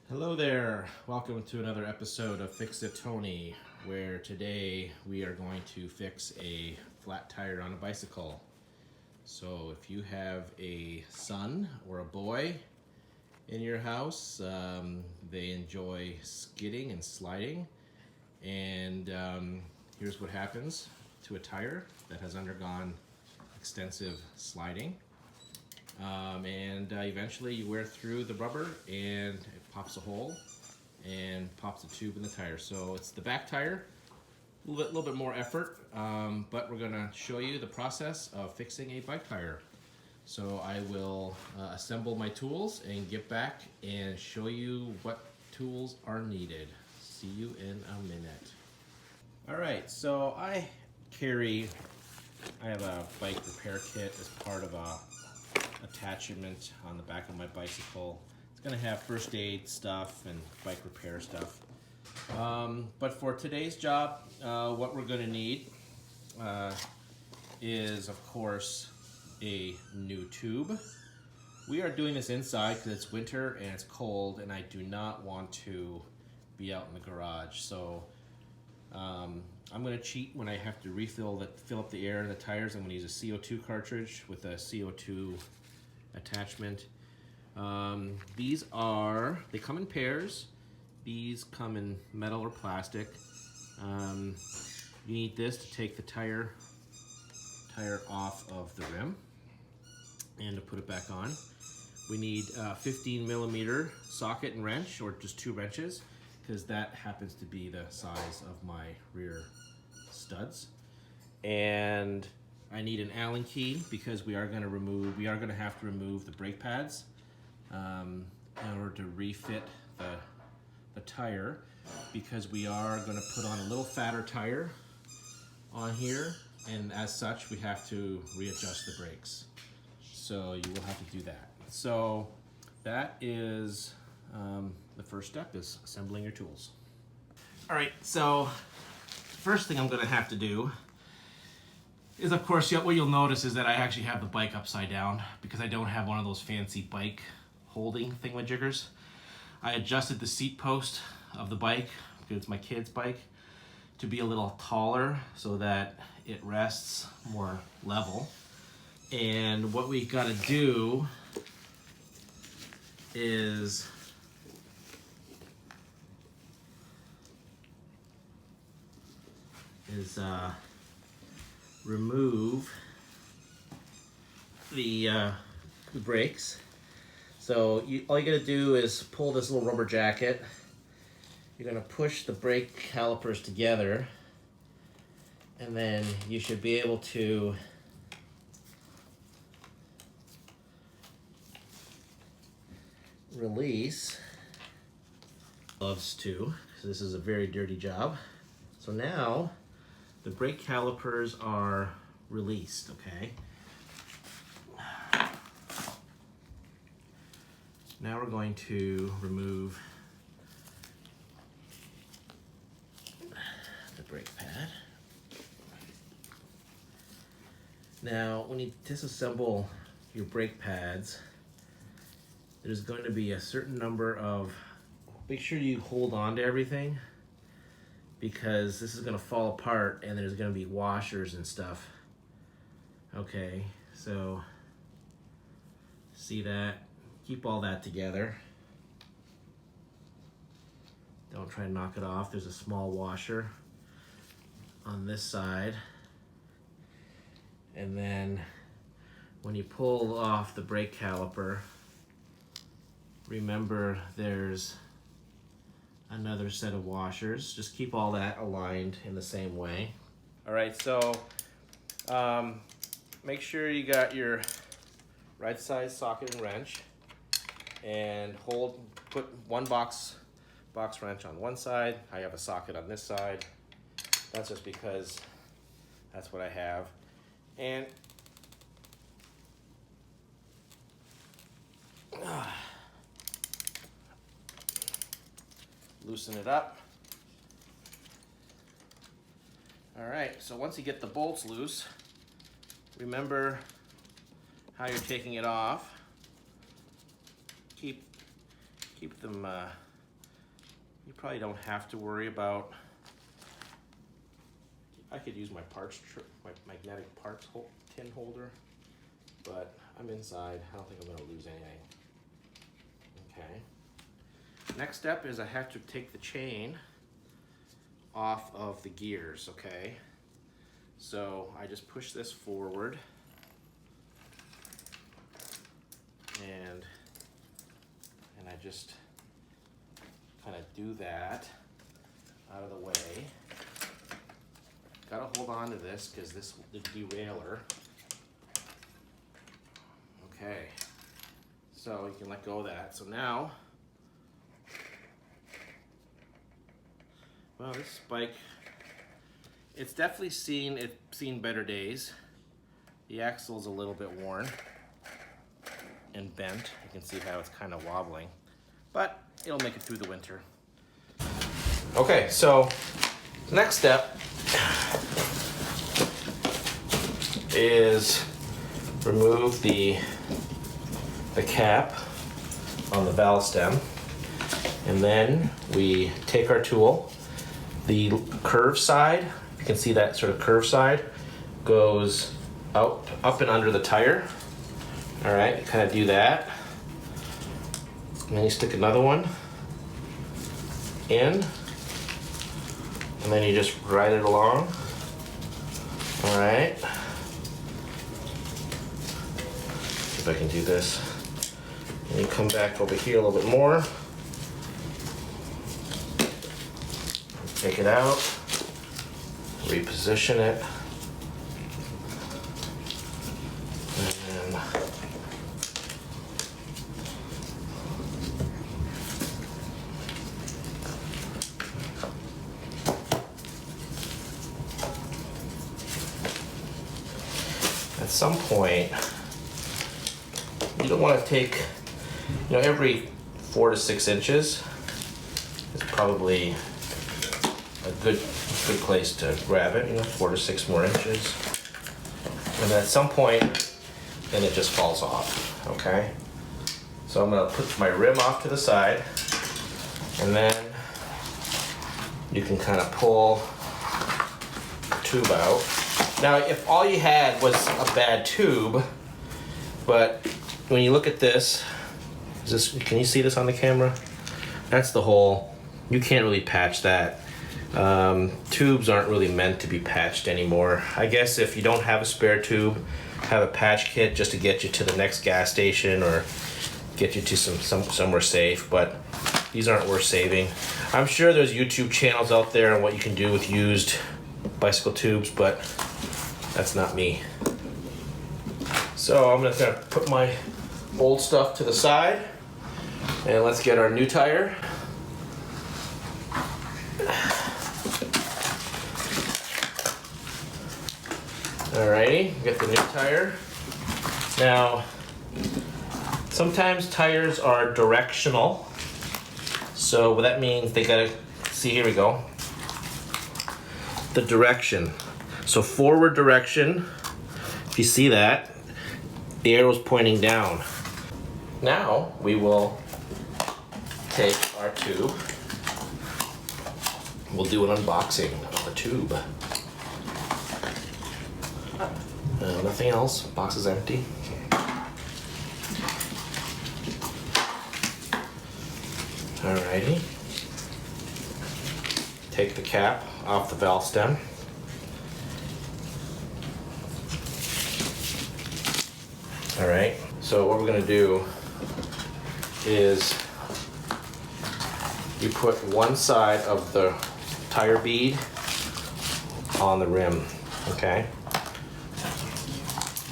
Hello there, welcome to another episode of Fix It Tony, where today we are going to fix a flat tire on a bicycle. So if you have a son or a boy in your house, they enjoy skidding and sliding, and here's what happens to a tire that has undergone extensive sliding. Eventually you wear through the rubber and it pops a hole and pops a tube in the tire. So it's the back tire, a little bit more effort, but we're gonna show you the process of fixing a bike tire. So I will assemble my tools and get back and show you what tools are needed. See you in a minute. All right, so I have a bike repair kit as part of a attachment on the back of my bicycle. It's gonna have first aid stuff and bike repair stuff. But for today's job, what we're gonna need is, of course, a new tube. We are doing this inside because it's winter and it's cold, and I do not want to be out in the garage. So I'm gonna cheat when I have to fill up the air in the tires. I'm gonna use a CO2 cartridge with a CO2 attachment. They come in pairs. These come in metal or plastic. You need this to take the tire off of the rim and to put it back on. We need a 15 millimeter socket and wrench, or just 2 wrenches, because that happens to be the size of my rear studs. And I need an Allen key because we are going to have to remove the brake pads in order to refit the tire, because we are going to put on a little fatter tire on here, and as such we have to readjust the brakes. So you will have to do that. So that is the first step, is assembling your tools. All right, so first thing I'm going to have to do is, of course, what you'll notice is that I actually have the bike upside down because I don't have one of those fancy bike holding thingamajiggers. I adjusted the seat post of the bike, because it's my kid's bike, to be a little taller so that it rests more level. And what we got to do is remove the brakes. So all you gotta do is pull this little rubber jacket. You're gonna push the brake calipers together, and then you should be able to release. Gloves too, because this is a very dirty job. So now the brake calipers are released, okay? Now we're going to remove the brake pad. Now, when you disassemble your brake pads, there's going to be a certain number of, make sure you hold on to everything, because this is going to fall apart and there's going to be washers and stuff. Okay, so see that? Keep all that together. Don't try to knock it off. There's a small washer on this side. And then when you pull off the brake caliper, remember there's another set of washers. Just keep all that aligned in the same way. All right, so make sure you got your right size socket and wrench, and put one box wrench on one side. I have a socket on this side. That's just because that's what I have. And loosen it up. All right, so once you get the bolts loose, remember how you're taking it off. Keep them You probably don't have to worry about, I could use my my magnetic parts tin holder, but I'm inside. I don't think I'm gonna lose anything. Okay. Next step is I have to take the chain off of the gears, okay? So I just push this forward and I just kind of do that out of the way. Gotta hold on to this because this the derailer. Okay, so you can let go of that. So now, well, this bike, it's definitely seen better days. The axle's a little bit worn and bent. You can see how it's kind of wobbling, but it'll make it through the winter. Okay, so the next step is remove the cap on the valve stem, and then we take our tool. The curved side, you can see that sort of curved side goes up and under the tire. All right, kind of do that. And then you stick another one in, and then you just ride it along. All right. See if I can do this. And you come back over here a little bit more. Take it out, reposition it, and then at some point, you don't want to take, every 4 to 6 inches is probably a good place to grab it, 4 to 6 more inches. And at some point, then it just falls off, okay? So I'm gonna put my rim off to the side, and then you can kind of pull the tube out. Now, if all you had was a bad tube, but when you look at this, can you see this on the camera? That's the hole. You can't really patch that. Tubes aren't really meant to be patched anymore. I guess if you don't have a spare tube, have a patch kit just to get you to the next gas station or get you to somewhere safe, but these aren't worth saving. I'm sure there's YouTube channels out there on what you can do with used bicycle tubes, but that's not me. So I'm gonna put my old stuff to the side, and let's get our new tire. Alrighty, get the new tire. Now, sometimes tires are directional. So what that means, they gotta, see, here we go. The direction. So forward direction, if you see that, the arrow's pointing down. Now, we will take our tube. We'll do an unboxing of the tube. Nothing else, box is empty. Alrighty. Take the cap off the valve stem. Alright, so what we're gonna do is you put one side of the tire bead on the rim, okay?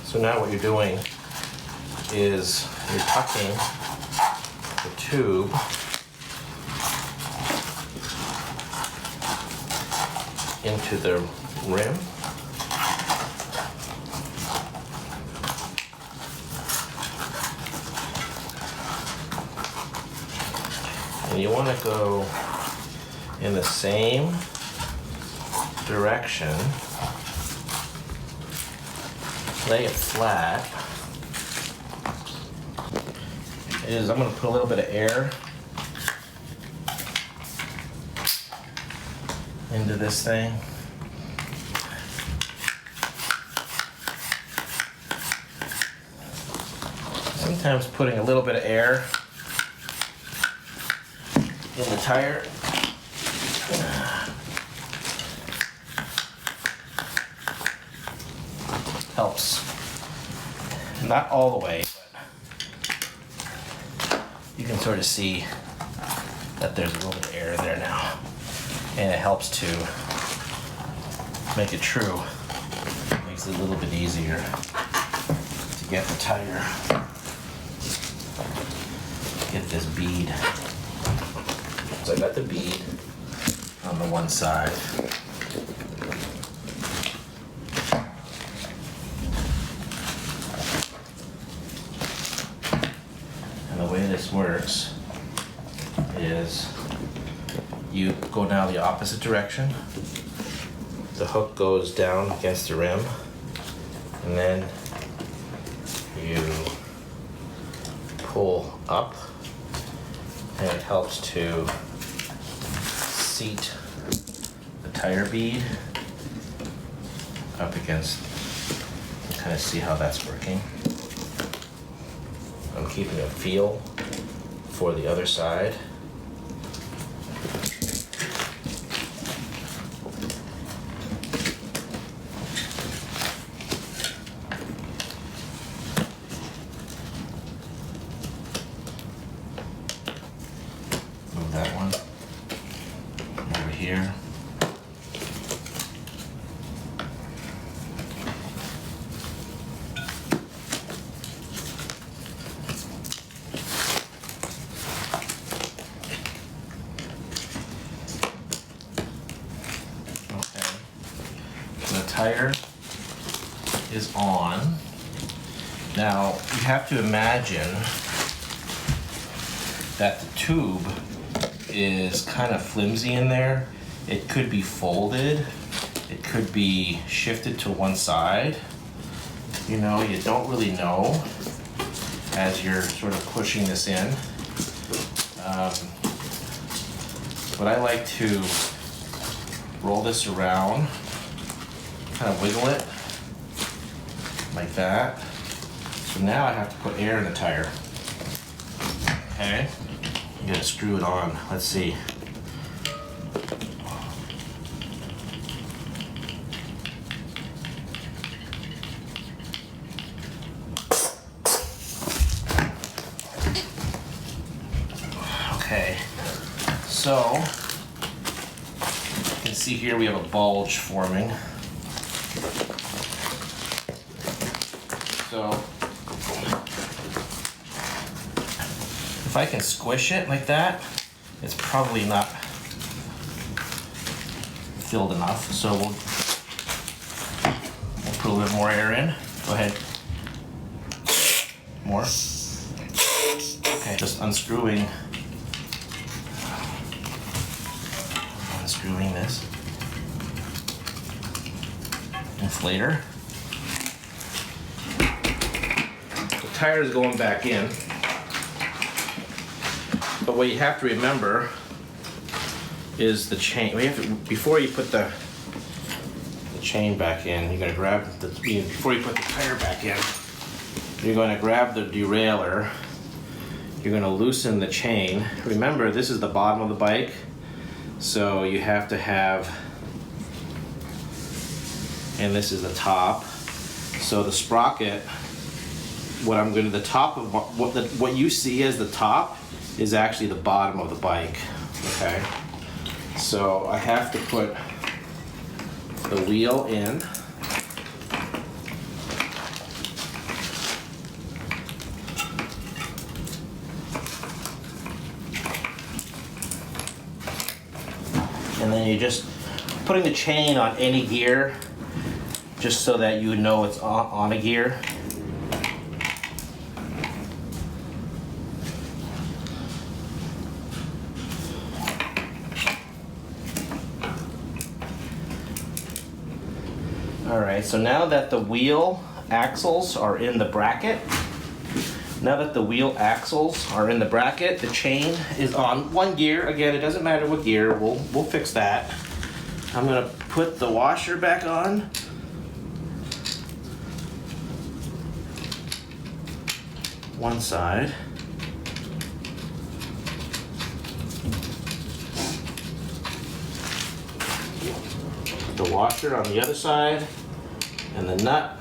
So now what you're doing is you're tucking the tube into the rim. And you want to go in the same direction. Lay it flat. I'm going to put a little bit of air into this thing. Sometimes putting a little bit of air in the tire helps. Not all the way, but you can sort of see that there's a little bit of air there now, and it helps to make it true. Makes it a little bit easier to get the tire, get this bead. So I got the bead on the one side. And the way this works is you go now the opposite direction. The hook goes down against the rim, and then you pull up, and it helps to seat the tire bead up against, and kind of see how that's working. I'm keeping a feel for the other side. Move that one over here. Tire is on. Now you have to imagine that the tube is kind of flimsy in there. It could be folded, it could be shifted to one side. You know, you don't really know as you're sort of pushing this in. But I like to roll this around, kind of wiggle it like that. So now I have to put air in the tire. Okay, you gotta screw it on. Let's see. Okay, so you can see here we have a bulge forming. So if I can squish it like that, it's probably not filled enough. So we'll put a little bit more air in. Go ahead. More. Okay, just unscrewing this inflator. The tire is going back in, but what you have to remember is the chain. Before you put the chain back in, you're going to grab before you put the tire back in, you're going to grab the derailleur. You're going to loosen the chain. Remember, this is the bottom of the bike, so you have to have, and this is the top. So the sprocket, the top of what you see as the top is actually the bottom of the bike. Okay, so I have to put the wheel in. And then you just putting the chain on any gear, just so that you know it's on a gear. All right, so now that the wheel axles are in the bracket, the chain is on one gear. Again, it doesn't matter what gear, we'll fix that. I'm gonna put the washer back on. One side. Put the washer on the other side, and the nut.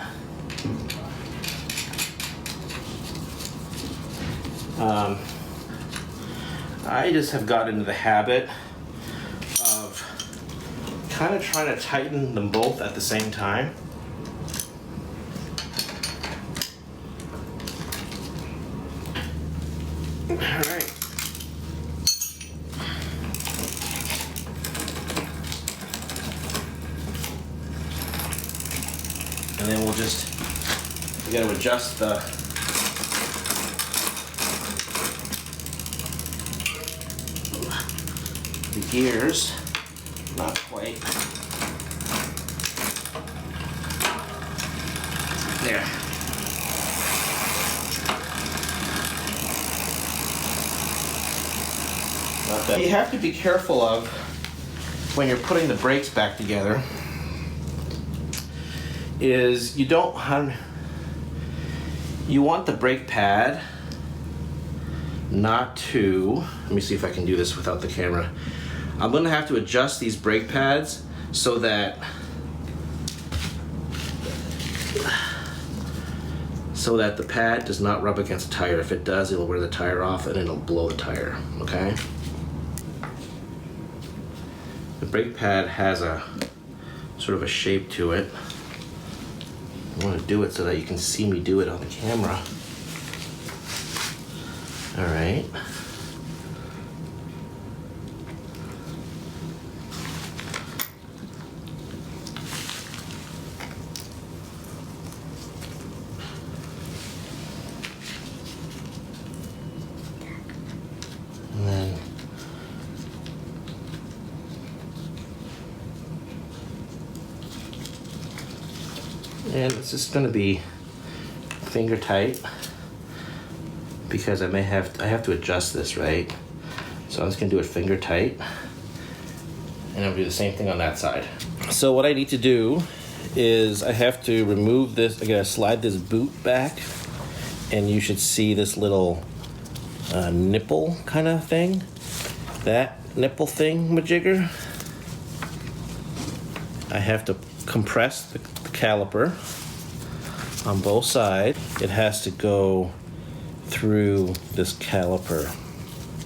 I just have got into the habit of kind of trying to tighten them both at the same time. All right. And then we'll just, we got to adjust the gears. Not quite. There. Not bad. You have to be careful of when you're putting the brakes back together is you don't you want the brake pad not to, let me see if I can do this without the camera. I'm going to have to adjust these brake pads so that the pad does not rub against the tire. If it does, it'll wear the tire off and it'll blow the tire, okay? The brake pad has a sort of a shape to it. I want to do it so that you can see me do it on the camera. All right. And it's just going to be finger tight because I have to adjust this, right? So I'm just going to do it finger tight, and I'll do the same thing on that side. So what I need to do is I have to remove this. I gotta slide this boot back, and you should see this little nipple kind of thing. That nipple thing, majigger. I have to compress the caliper on both sides. It has to go through this caliper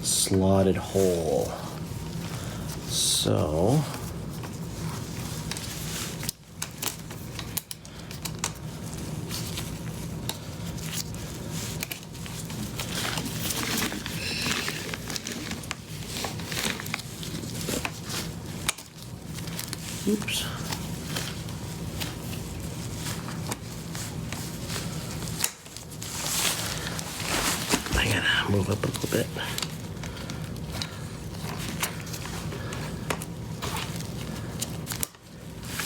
slotted hole. So oops. I gotta move up a little bit.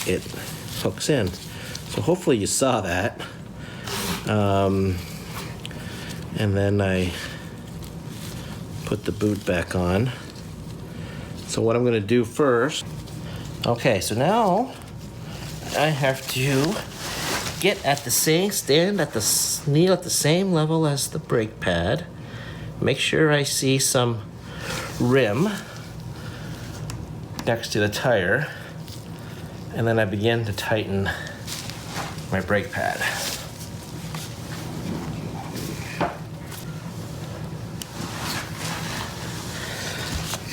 It hooks in. So hopefully you saw that. And then I put the boot back on. So what I'm gonna do first, okay, so now I have to get at the same, stand at the kneel at the same level as the brake pad. Make sure I see some rim next to the tire. And then I begin to tighten my brake pad.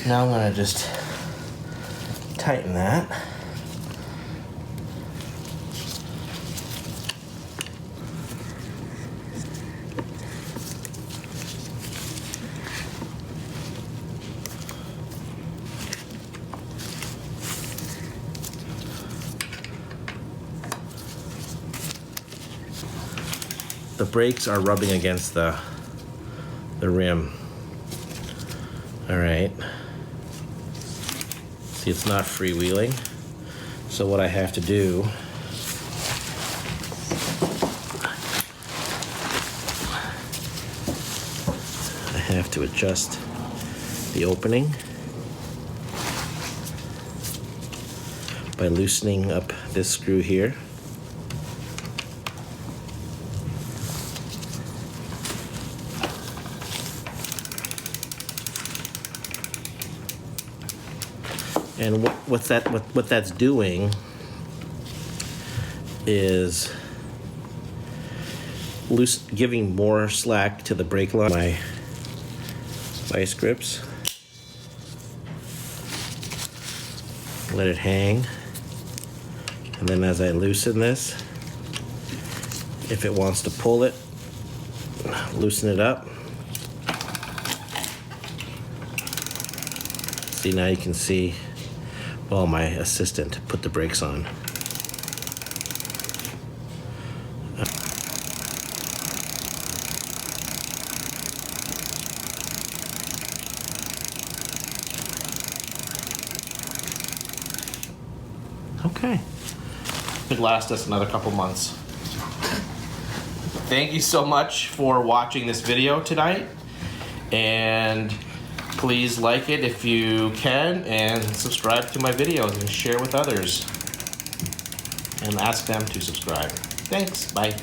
Now I'm gonna just tighten that. The brakes are rubbing against the rim. All right. See, it's not freewheeling. So what I have to do, I have to adjust the opening. by loosening up this screw here. And what that's doing is giving more slack to the brake line. My vice grips. Let it hang. And then as I loosen this, if it wants to pull it, loosen it up. See, now you can see, well, my assistant put the brakes on. Okay. Could last us another couple months. Thank you so much for watching this video tonight, and please like it if you can, and subscribe to my videos and share with others, and ask them to subscribe. Thanks. Bye.